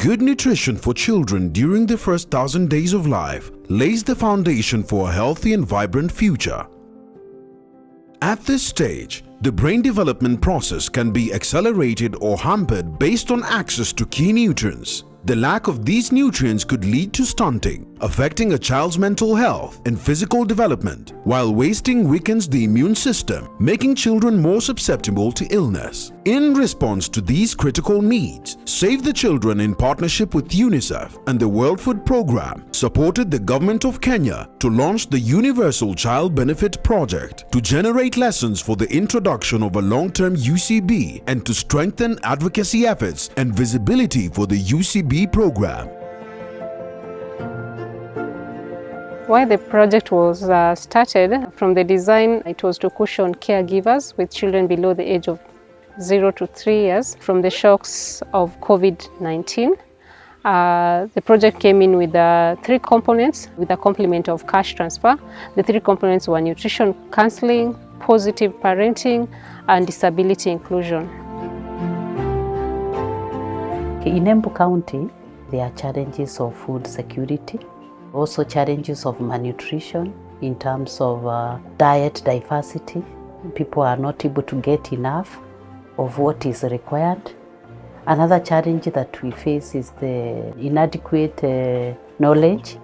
Good nutrition for children during the first 1,000 days of life lays the foundation for a healthy and vibrant future. At this stage, the brain development process can be accelerated or hampered based on access to key nutrients. The lack of these nutrients could lead to stunting, affecting a child's mental health and physical development, while wasting weakens the immune system, making children more susceptible to illness. In response to these critical needs, Save the Children, in partnership with UNICEF and the World Food Programme, supported the government of Kenya to launch the Universal Child Benefit Project to generate lessons for the introduction of a long-term UCB and to strengthen advocacy efforts and visibility for the UCB program. Why the project was started, from the design, it was to cushion caregivers with children below the age of 0 to 3 years from the shocks of COVID-19. The project came in with 3 components with a complement of cash transfer. The 3 components were nutrition counseling, positive parenting, and disability inclusion. In Embu County, there are challenges of food security, also challenges of malnutrition in terms of diet diversity. People are not able to get enough of what is required. Another challenge that we face is the inadequate knowledge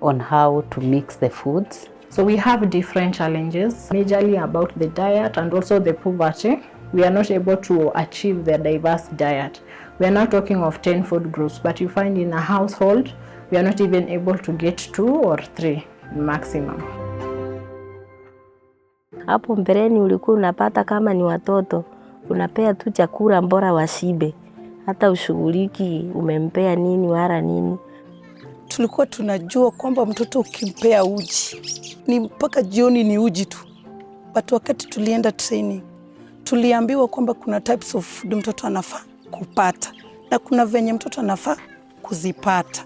on how to mix the foods. So we have different challenges, majorly about the diet and also the poverty. We are not able to achieve the diverse diet. We are not talking of 10 food groups, but you find in a household, we are not even able to get 2 or 3 maximum. Hapo mbeleni ulikuwa unapata kama ni watoto, unapea tu chakula bora washibe. Hata ushughuliki umempea nini wala nini. Tulikuwa tunajua kwamba mtoto ukimpea uji, ni mpaka jioni ni uji tu. But wakati tulienda training, tuliambiwa kwamba kuna types of food mtoto anafaa kupata na kuna venye mtoto anafaa kuzipata.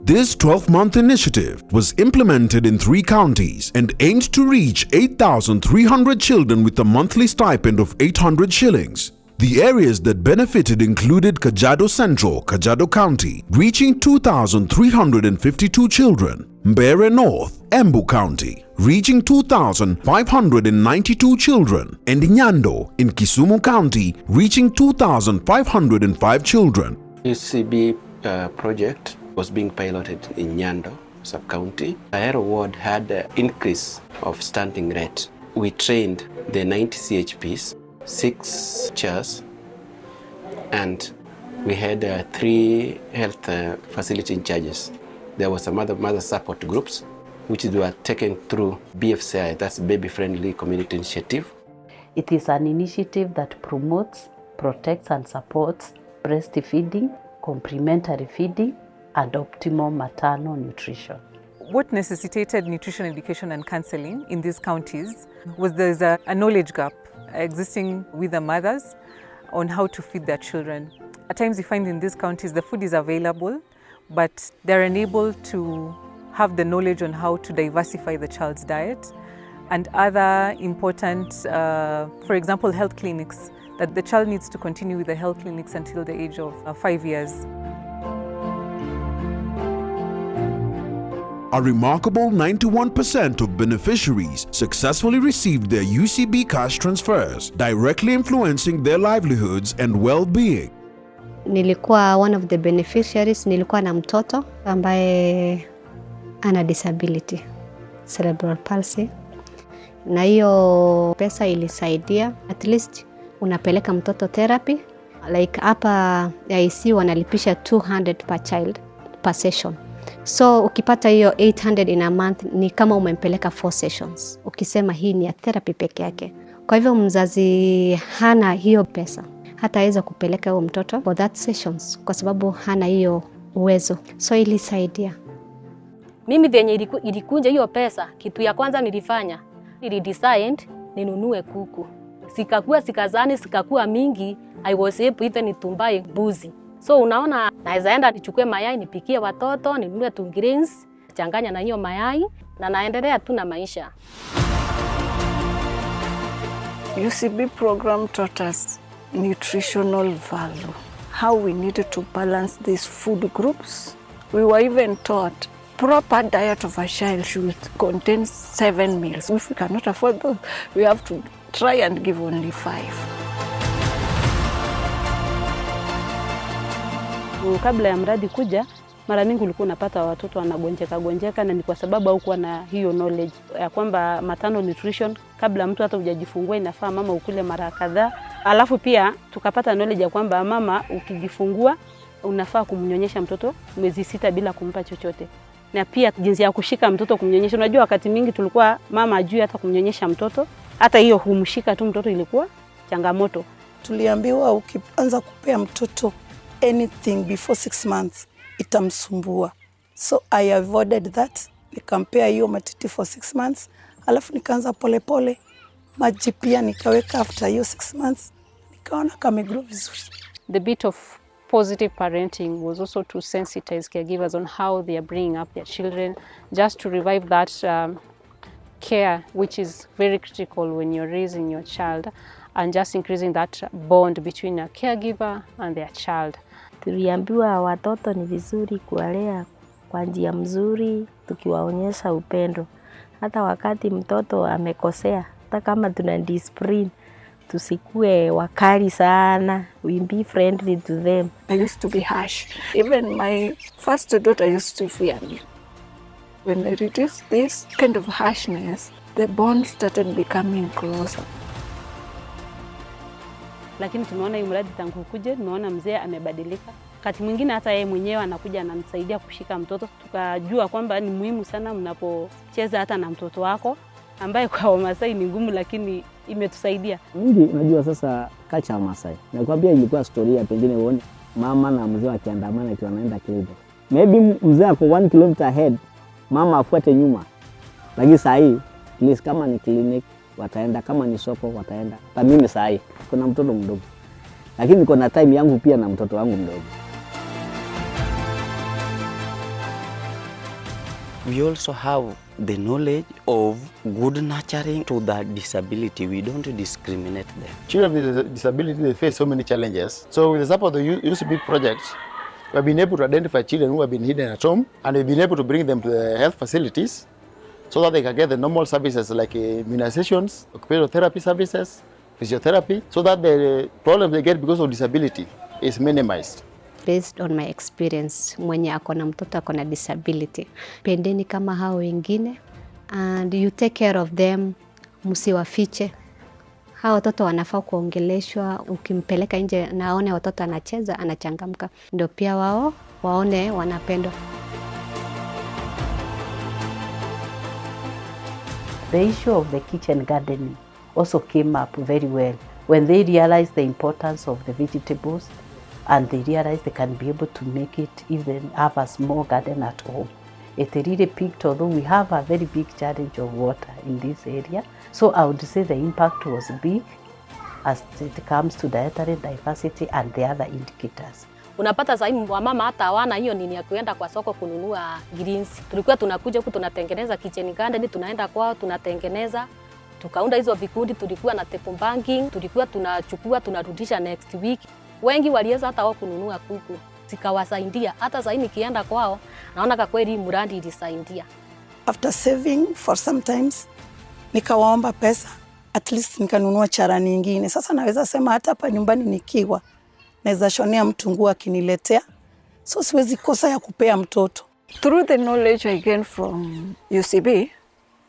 This 12-month initiative was implemented in 3 counties and aimed to reach 8,300 children with a monthly stipend of 800 shillings. The areas that benefited included Kajiado Central, Kajiado County, reaching 2,352 children; Mbeere North, Embu County, reaching 2,592 children; and Nyando in Kisumu County, reaching 2,505 children. UCB project was being piloted in Nyando sub-county. Ahero ward had an increase of stunting rate. We trained the 90 CHPs, 6 chairs, and we had 3 health facility in charges. There was some other mother support groups which were taken through BFCI, that's Baby Friendly Community Initiative. It is an initiative that promotes, protects and supports breastfeeding, complementary feeding, and optimal maternal nutrition. What necessitated nutrition education and counseling in these counties was there's a knowledge gap existing with the mothers on how to feed their children. At times you find in these counties the food is available, but they're unable to have the knowledge on how to diversify the child's diet, and other important, for example, health clinics, that the child needs to continue with the health clinics until the age of 5 years. A remarkable 91% of beneficiaries successfully received their UCB cash transfers, directly influencing their livelihoods and well-being. Nilikuwa one of the beneficiaries. Nilikuwa na mtoto ambaye ana disability, cerebral palsy. Na hiyo pesa ilisaidia, at least unapeleka mtoto therapy. Like hapa IC wanalipisha 200 per child per session. So ukipata hiyo 800 in a month ni kama umempeleka 4 sessions. Ukisema hii ni ya therapy peke yake. Kwa hivyo mzazi hana hiyo pesa, hataweza kupeleka huyo mtoto for that sessions kwa sababu hana hiyo uwezo. So ilisaidia. Mimi venye ilikunja hiyo pesa, kitu ya kwanza nilifanya, nilidecide ninunue kuku. Sikakuwa mingi, I was able even to buy mbuzi. So unaona, naweza enda nichukue mayai nipikie watoto, ninunue tu greens, changanya na hiyo mayai na naendelea tu na maisha. UCB program taught us nutritional value, how we needed to balance these food groups. We were even taught proper diet of a child should contain 7 meals. If we cannot afford those, we have to try and give only 5. Kabla ya mradi kuja, mara mingi ulikuwa unapata watoto wanagonjeka, na ni kwa sababu haukuwa na hiyo knowledge ya kwamba maternal nutrition, kabla mtu hata hujajifungua inafaa mama ukule mara kadhaa. Alafu pia tukapata knowledge ya kwamba mama ukijifungua unafaa kumnyonyesha mtoto miezi 6 bila kumpa chochote. Na pia jinsi ya kushika mtoto kumnyonyesha. Unajua wakati mingi tulikuwa mama ajui hata kumnyonyesha mtoto, hata hiyo humshika tu mtoto ilikuwa changamoto. Tuliambiwa ukianza kupea mtoto anything before 6 months itamsumbua. So I avoided that. Nikampea hiyo matiti for 6 months. Alafu nikaanza polepole. Maji pia nikaweka after hiyo 6 months. Nikaona kamegrow vizuri. The bit of positive parenting was also to sensitize caregivers on how they are bringing up their children, just to revive that care, which is very critical when you're raising your child, and just increasing that bond between a caregiver and their child. Tuliambiwa watoto ni vizuri kuwalea kwa njia mzuri, tukiwaonyesha upendo. Hata wakati mtoto amekosea, hata kama tuna discipline, tusikue wakali sana. We be friendly to them. I used to be harsh. Even my first daughter used to fear me. When I reduced this kind of harshness, the bond started becoming closer. Lakini tumeona hii mradi tangu kuje, tumeona mzee amebadilika. Wakati mwingine hata yeye mwenyewe anakuja ananisaidia kushika mtoto. Tukajua kwamba ni muhimu sana mnapocheza hata na mtoto wako, ambaye kwa Wamasai ni ngumu, lakini imetusaidia. Mingi unajua sasa culture ya Masai. Nakwambia ilikuwa historia, pengine uone mama na mzee wakiandamana ikiwa wanaenda clinic. Maybe mzee ako 1 kilometer ahead, mama afuate nyuma. Lakini saa hii at least kama ni clinic wataenda, kama ni soko wataenda. Hata mimi saa hii kuna mtoto mdogo, lakini niko na time yangu pia na mtoto wangu mdogo. We also have the knowledge of good nurturing to the disability. We don't discriminate them. Children with disability, they face so many challenges. So with the support of the UCB project, we have been able to identify children who have been hidden at home, and we've been able to bring them to the health facilities so that they can get the normal services like immunizations, occupational therapy services, physiotherapy, so that the problem they get because of disability is minimized. Based on my experience, mwenye akona mtoto akona disability, pendeni kama hao wengine, and you take care of them, msiwafiche. Hao watoto wanafaa kuongeleshwa. Ukimpeleka nje na aone watoto anacheza, anachangamka, ndio pia wao waone wanapendwa. The issue of the kitchen gardening also came up very well when they realized the importance of the vegetables, and they realized they can be able to make it, even have a small garden at home. It really peaked, although we have a very big challenge of water in this area. So I would say the impact was big as it comes to dietary diversity and the other indicators. Unapata sasa wamama hata hawana hiyo nini ya kuenda kwa soko kununua greens. Tulikuwa tunakuja huku tunatengeneza kitchen garden, tunaenda kwao tunatengeneza. Tukaunda hizo vikundi, tulikuwa na table banking, tulikuwa tunachukua tunarudisha next week. Wengi waliweza hata wao kununua kuku. Sikawasaidia. Hata sasa nikienda kwao naona kwa kweli mradi ilisaidia. After saving for sometimes nikawaomba pesa, at least nikanunua chara nyingine. Sasa naweza sema hata hapa nyumbani nikiwa naweza shonea mtu nguo akiniletea. So siwezi kosa ya kupea mtoto. Through the knowledge I gained from UCB,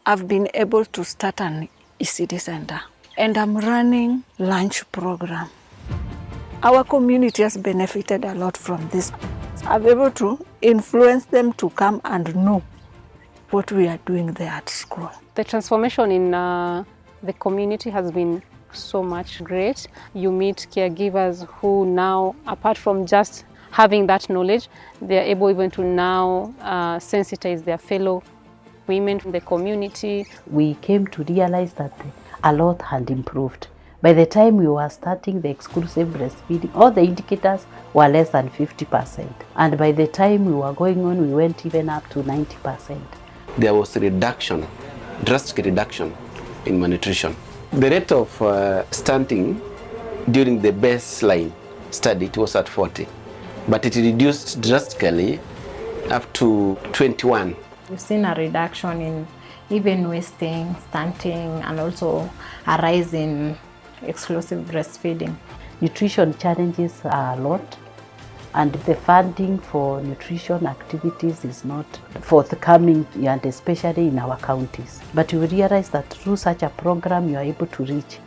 I've been able to start an ECD center, and I'm running lunch program. Our community has benefited a lot from this. I'm able to influence them to come and know what we are doing there at school. The transformation in the community has been so much great. You meet caregivers who now, apart from just having that knowledge, they are able even to now sensitize their fellow women from the community. We came to realize that a lot had improved. By the time we were starting the exclusive breastfeeding, all the indicators were less than 50%. And by the time we were going on, we went even up to 90%. There was a reduction, drastic reduction in malnutrition. The rate of stunting During the baseline study, it was at 40, but it reduced drastically up to 21. We've seen a reduction in even wasting, stunting, and also a rise in exclusive breastfeeding. Nutrition challenges are a lot, and the funding for nutrition activities is not forthcoming, and especially in our counties. But we realize that through such a program, you are able to reach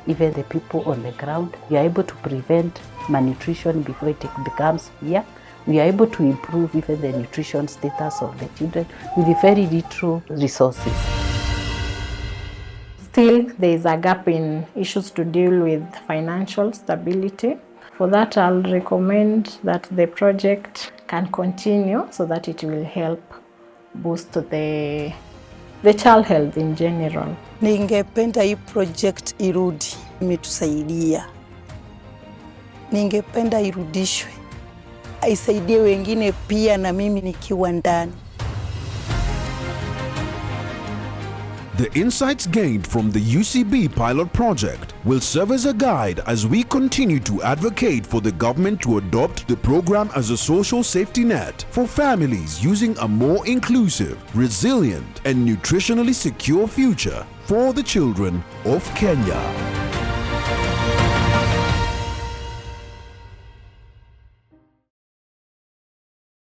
even the people on the ground. You are able to prevent malnutrition before it becomes severe. We are able to improve even the nutrition status of the children with very little resources. Still, there is a gap in issues to deal with financial stability. For that, I'll recommend that the project can continue so that it will help boost the child health in general. Ningependa hii project irudi, imetusaidia. Ningependa irudishwe, aisaidie wengine pia na mimi nikiwa ndani. The insights gained from the UCB pilot project will serve as a guide as we continue to advocate for the government to adopt the program as a social safety net for families using a more inclusive, resilient, and nutritionally secure future for the children of Kenya.